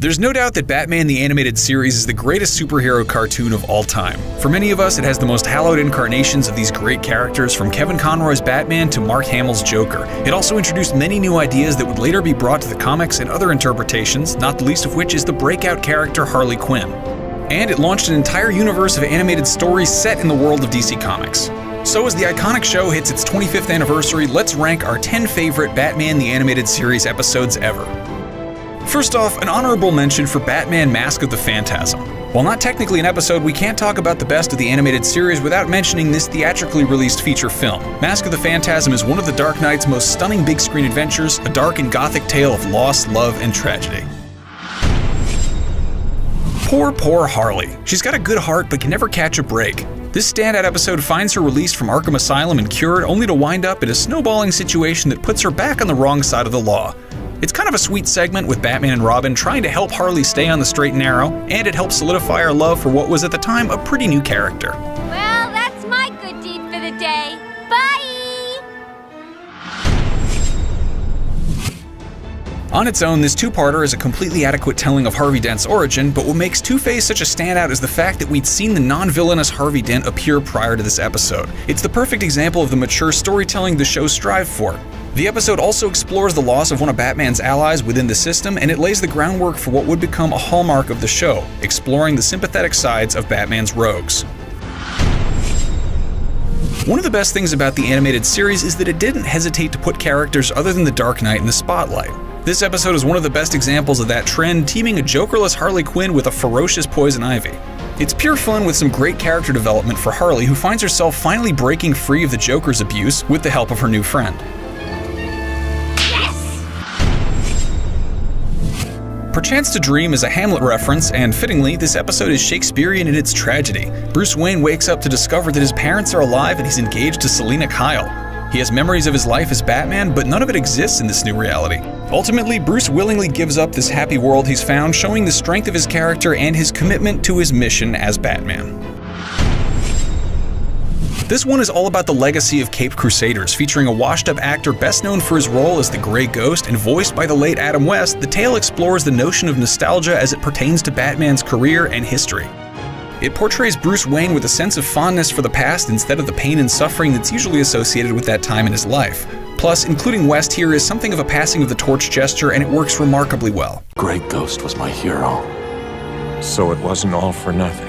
There's no doubt that Batman the Animated Series is the greatest superhero cartoon of all time. For many of us, it has the most hallowed incarnations of these great characters, from Kevin Conroy's Batman to Mark Hamill's Joker. It also introduced many new ideas that would later be brought to the comics and other interpretations, not the least of which is the breakout character Harley Quinn. And it launched an entire universe of animated stories set in the world of DC Comics. So as the iconic show hits its 25th anniversary, let's rank our 10 favorite Batman the Animated Series episodes ever. First off, an honorable mention for Batman Mask of the Phantasm. While not technically an episode, we can't talk about the best of the animated series without mentioning this theatrically released feature film. Mask of the Phantasm is one of the Dark Knight's most stunning big screen adventures, a dark and gothic tale of loss, love, and tragedy. Poor Harley. She's got a good heart but can never catch a break. This standout episode finds her released from Arkham Asylum and cured, only to wind up in a snowballing situation that puts her back on the wrong side of the law. It's kind of a sweet segment with Batman and Robin trying to help Harley stay on the straight and narrow, and it helps solidify our love for what was at the time a pretty new character. Well, that's my good deed for the day. Bye! On its own, this two-parter is a completely adequate telling of Harvey Dent's origin, but what makes Two-Face such a standout is the fact that we'd seen the non-villainous Harvey Dent appear prior to this episode. It's the perfect example of the mature storytelling the show strived for. The episode also explores the loss of one of Batman's allies within the system, and it lays the groundwork for what would become a hallmark of the show, exploring the sympathetic sides of Batman's rogues. One of the best things about the animated series is that it didn't hesitate to put characters other than the Dark Knight in the spotlight. This episode is one of the best examples of that trend, teaming a jokerless Harley Quinn with a ferocious Poison Ivy. It's pure fun with some great character development for Harley, who finds herself finally breaking free of the Joker's abuse with the help of her new friend. Perchance to Dream is a Hamlet reference, and fittingly, this episode is Shakespearean in its tragedy. Bruce Wayne wakes up to discover that his parents are alive and he's engaged to Selina Kyle. He has memories of his life as Batman, but none of it exists in this new reality. Ultimately, Bruce willingly gives up this happy world he's found, showing the strength of his character and his commitment to his mission as Batman. This one is all about the legacy of Caped Crusaders, featuring a washed-up actor best known for his role as the Grey Ghost and voiced by the late Adam West. The tale explores the notion of nostalgia as it pertains to Batman's career and history. It portrays Bruce Wayne with a sense of fondness for the past instead of the pain and suffering that's usually associated with that time in his life. Plus, including West here is something of a passing of the torch gesture, and it works remarkably well. Grey Ghost was my hero, so it wasn't all for nothing.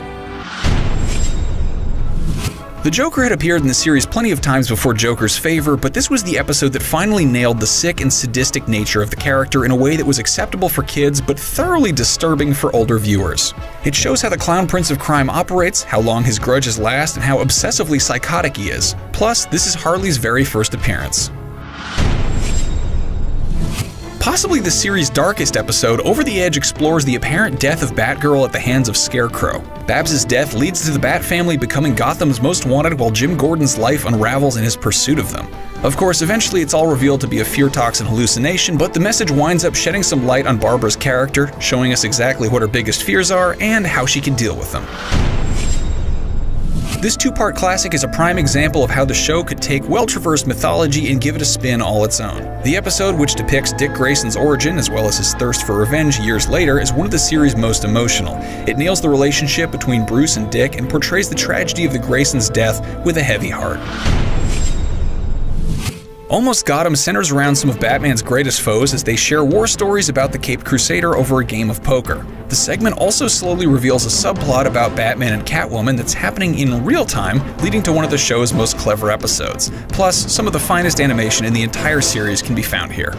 The Joker had appeared in the series plenty of times before Joker's favor, but this was the episode that finally nailed the sick and sadistic nature of the character in a way that was acceptable for kids but thoroughly disturbing for older viewers. It shows how the Clown Prince of Crime operates, how long his grudges last, and how obsessively psychotic he is. Plus, this is Harley's very first appearance. Possibly the series' darkest episode, Over the Edge explores the apparent death of Batgirl at the hands of Scarecrow. Babs' death leads to the Bat family becoming Gotham's most wanted, while Jim Gordon's life unravels in his pursuit of them. Of course, eventually it's all revealed to be a fear toxin hallucination, but the message winds up shedding some light on Barbara's character, showing us exactly what her biggest fears are and how she can deal with them. This two-part classic is a prime example of how the show could take well-traversed mythology and give it a spin all its own. The episode, which depicts Dick Grayson's origin as well as his thirst for revenge years later, is one of the series' most emotional. It nails the relationship between Bruce and Dick and portrays the tragedy of the Graysons' death with a heavy heart. Almost Gotham centers around some of Batman's greatest foes as they share war stories about the Caped Crusader over a game of poker. The segment also slowly reveals a subplot about Batman and Catwoman that's happening in real time, leading to one of the show's most clever episodes. Plus, some of the finest animation in the entire series can be found here.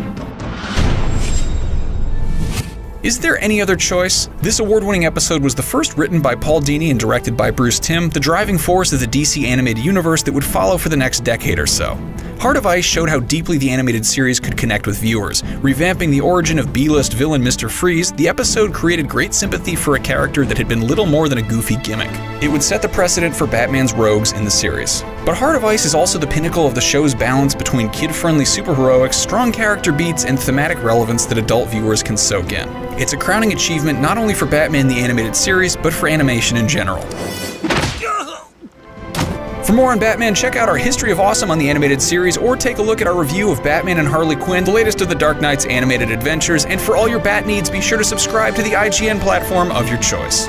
Is there any other choice? This award-winning episode was the first written by Paul Dini and directed by Bruce Timm, the driving force of the DC animated universe that would follow for the next decade or so. Heart of Ice showed how deeply the animated series could connect with viewers. Revamping the origin of B-list villain Mr. Freeze, the episode created great sympathy for a character that had been little more than a goofy gimmick. It would set the precedent for Batman's rogues in the series. But Heart of Ice is also the pinnacle of the show's balance between kid-friendly superheroics, strong character beats, and thematic relevance that adult viewers can soak in. It's a crowning achievement not only for Batman the Animated Series, but for animation in general. For more on Batman, check out our History of Awesome on the animated series, or take a look at our review of Batman and Harley Quinn, the latest of the Dark Knight's animated adventures. And for all your Bat needs, be sure to subscribe to the IGN platform of your choice.